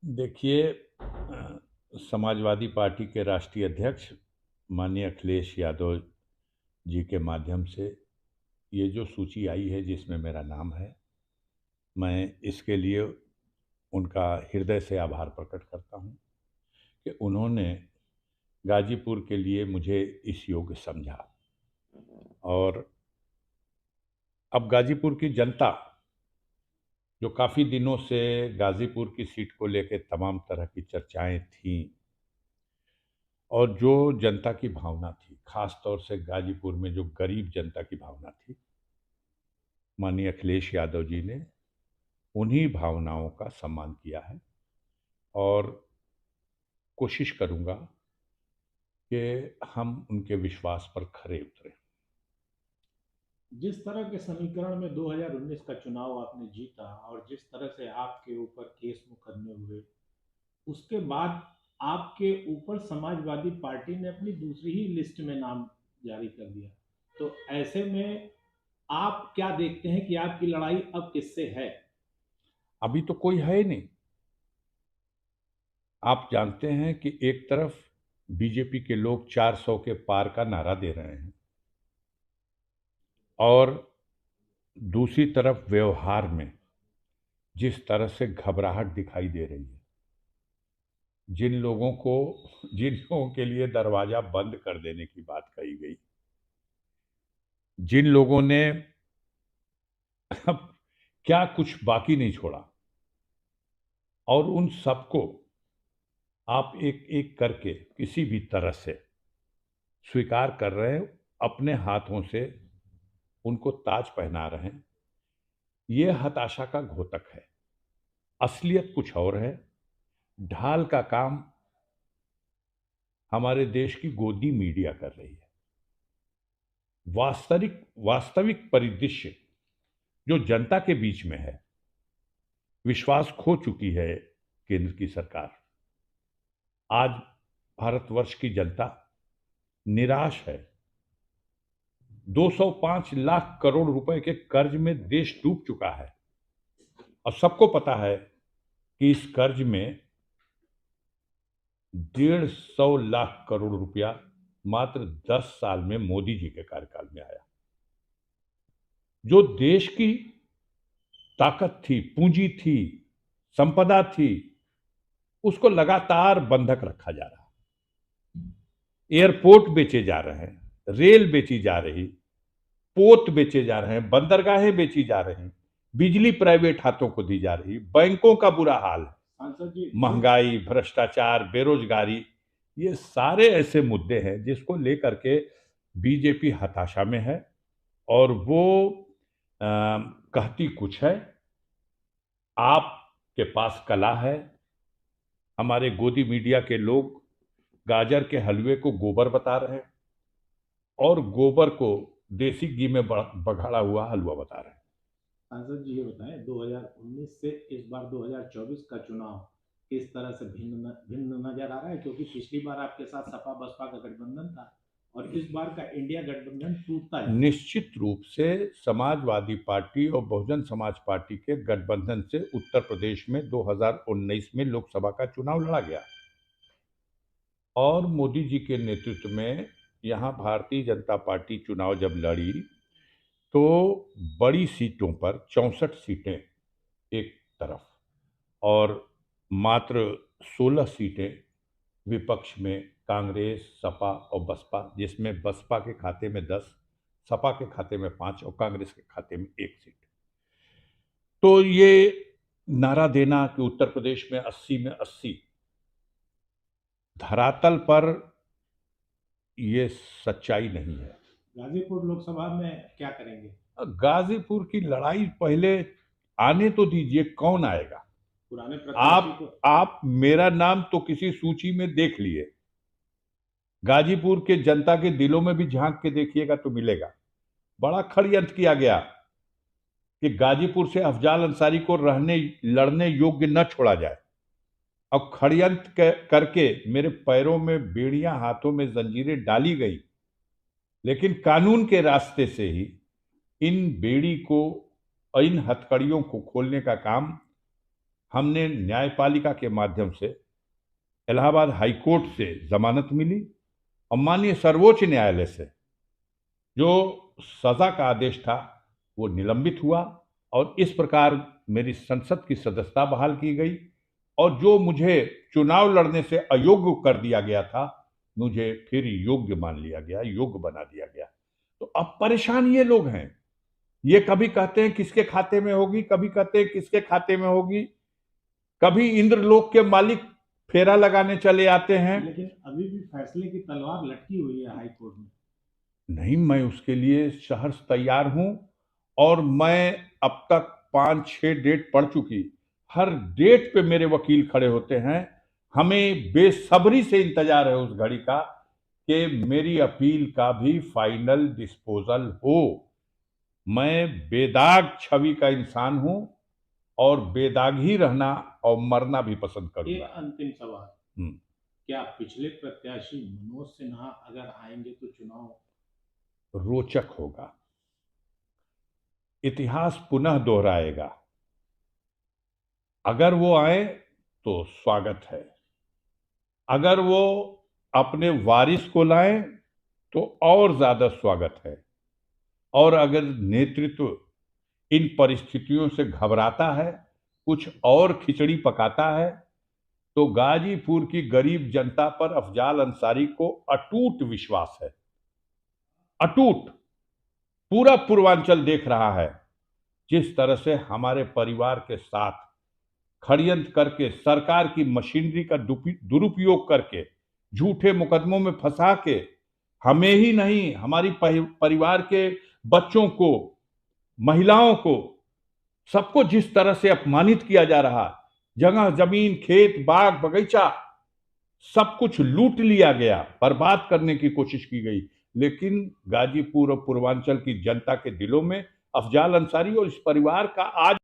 देखिए, समाजवादी पार्टी के राष्ट्रीय अध्यक्ष माननीय अखिलेश यादव जी के माध्यम से ये जो सूची आई है जिसमें मेरा नाम है, मैं इसके लिए उनका हृदय से आभार प्रकट करता हूँ कि उन्होंने गाजीपुर के लिए मुझे इस योग्य समझा। और अब गाजीपुर की जनता जो काफ़ी दिनों से गाजीपुर की सीट को लेकर तमाम तरह की चर्चाएं थीं, और जो जनता की भावना थी, खास तौर से गाजीपुर में जो गरीब जनता की भावना थी, माननीय अखिलेश यादव जी ने उन्हीं भावनाओं का सम्मान किया है। और कोशिश करूंगा कि हम उनके विश्वास पर खरे उतरें। जिस तरह के समीकरण में 2019 का चुनाव आपने जीता और जिस तरह से आपके ऊपर केस मुकदमे हुए, उसके बाद आपके ऊपर समाजवादी पार्टी ने अपनी दूसरी ही लिस्ट में नाम जारी कर दिया। तो ऐसे में आप क्या देखते हैं कि आपकी लड़ाई अब किससे है? अभी तो कोई है ही नहीं। आप जानते हैं कि एक तरफ बीजेपी के लोग 400 के पार का नारा दे रहे हैं, और दूसरी तरफ व्यवहार में जिस तरह से घबराहट दिखाई दे रही है, जिन लोगों को जिन लोगों के लिए दरवाजा बंद कर देने की बात कही गई, जिन लोगों ने अब क्या कुछ बाकी नहीं छोड़ा, और उन सबको आप एक एक करके किसी भी तरह से स्वीकार कर रहे हैं, अपने हाथों से उनको ताज पहना रहे हैं। ये हताशा का घोतक है। असलियत कुछ और है। ढाल का काम हमारे देश की गोदी मीडिया कर रही है। वास्तविक वास्तविक परिदृश्य जो जनता के बीच में है, विश्वास खो चुकी है केंद्र की सरकार। आज भारतवर्ष की जनता निराश है। 205 लाख करोड़ रुपए के कर्ज में देश डूब चुका है, और सबको पता है कि इस कर्ज में 150 लाख करोड़ रुपया मात्र 10 साल में मोदी जी के कार्यकाल में आया। जो देश की ताकत थी, पूंजी थी, संपदा थी, उसको लगातार बंधक रखा जा रहा। एयरपोर्ट बेचे जा रहे हैं, रेल बेची जा रही, पोत बेचे जा रहे हैं, बंदरगाहें बेची जा रही, बिजली प्राइवेट हाथों को दी जा रही, बैंकों का बुरा हाल है, सांसद जी महंगाई, भ्रष्टाचार, बेरोजगारी, ये सारे ऐसे मुद्दे हैं जिसको लेकर के बीजेपी हताशा में है। और वो अ, कहती कुछ है। आपके पास कला है। हमारे गोदी मीडिया के लोग गाजर के हलवे को गोबर बता रहे हैं, और गोबर को देसी घी में बघाड़ा हुआ हलवा बता रहे हैं। सांसद जी ये बताएं, 2019 से इस बार 2024 का चुनाव किस तरह से भिन्न भिन्न नजर आ रहा है? क्योंकि पिछली बार आपके साथ सपा बसपा का गठबंधन था और इस बार का इंडिया गठबंधन टूटता जा रहा है। निश्चित रूप से समाजवादी पार्टी और बहुजन समाज पार्टी के गठबंधन से उत्तर प्रदेश में 2019 में लोकसभा का चुनाव लड़ा गया, और मोदी जी के नेतृत्व में यहाँ भारतीय जनता पार्टी चुनाव जब लड़ी, तो बड़ी सीटों पर 64 सीटें एक तरफ, और मात्र 16 सीटें विपक्ष में कांग्रेस, सपा और बसपा, जिसमें बसपा के खाते में 10, सपा के खाते में 5 और कांग्रेस के खाते में 1 सीट। तो ये नारा देना कि उत्तर प्रदेश में 80 में 80, धरातल पर ये सच्चाई नहीं है। गाजीपुर लोकसभा में क्या करेंगे? गाजीपुर की लड़ाई पहले आने तो दीजिए, कौन आएगा। पुराने प्रत्याशी को। आप मेरा नाम तो किसी सूची में देख लिए, गाजीपुर के जनता के दिलों में भी झांक के देखिएगा तो मिलेगा। बड़ा षड्यंत्र किया गया कि गाजीपुर से अफजाल अंसारी को रहने लड़ने योग्य न छोड़ा जाए, और षड्यंत्र करके मेरे पैरों में बेड़ियां, हाथों में जंजीरें डाली गई। लेकिन कानून के रास्ते से ही इन बेड़ी को, इन हथकड़ियों को खोलने का काम हमने न्यायपालिका के माध्यम से इलाहाबाद हाई कोर्ट से जमानत मिली और माननीय सर्वोच्च न्यायालय से जो सजा का आदेश था वो निलंबित हुआ और इस प्रकार मेरी संसद की सदस्यता बहाल की गई और जो मुझे चुनाव लड़ने से अयोग्य कर दिया गया था मुझे फिर योग्य मान लिया गया, योग्य बना दिया गया। तो अब परेशान ये लोग हैं, ये कभी कहते हैं किसके खाते में होगी, कभी कहते हैं किसके खाते में होगी, कभी इंद्रलोक के मालिक फेरा लगाने चले आते हैं। लेकिन अभी भी फैसले की तलवार लटकी हुई है हाई कोर्ट में। नहीं, मैं उसके लिए सहर्ष तैयार हूं और मैं अब तक 5-6 डेट पढ़ चुकी, हर डेट पे मेरे वकील खड़े होते हैं। हमें बेसब्री से इंतजार है उस घड़ी का कि मेरी अपील का भी फाइनल डिस्पोजल हो। मैं बेदाग छवि का इंसान हूं और बेदाग ही रहना और मरना भी पसंद एक करूंगा। अंतिम सवाल, हम्म, क्या पिछले प्रत्याशी मनोज सिन्हा अगर आएंगे तो चुनाव रोचक होगा, इतिहास पुनः दोहराएगा। अगर वो आए तो स्वागत है, अगर वो अपने वारिस को लाएं तो और ज्यादा स्वागत है, और अगर नेतृत्व इन परिस्थितियों से घबराता है, कुछ और खिचड़ी पकाता है, तो गाजीपुर की गरीब जनता पर अफजाल अंसारी को अटूट विश्वास है, अटूट। पूरा पूर्वांचल देख रहा है जिस तरह से हमारे परिवार के साथ षड्यंत्र करके सरकार की मशीनरी का दुरुपयोग करके झूठे मुकदमों में फंसा के हमें ही नहीं हमारी परिवार के बच्चों को, महिलाओं को, सबको जिस तरह से अपमानित किया जा रहा, जगह जमीन खेत बाग बगीचा सब कुछ लूट लिया गया, बर्बाद करने की कोशिश की गई। लेकिन गाजीपुर और पूर्वांचल की जनता के दिलों में अफजाल अंसारी और इस परिवार का आज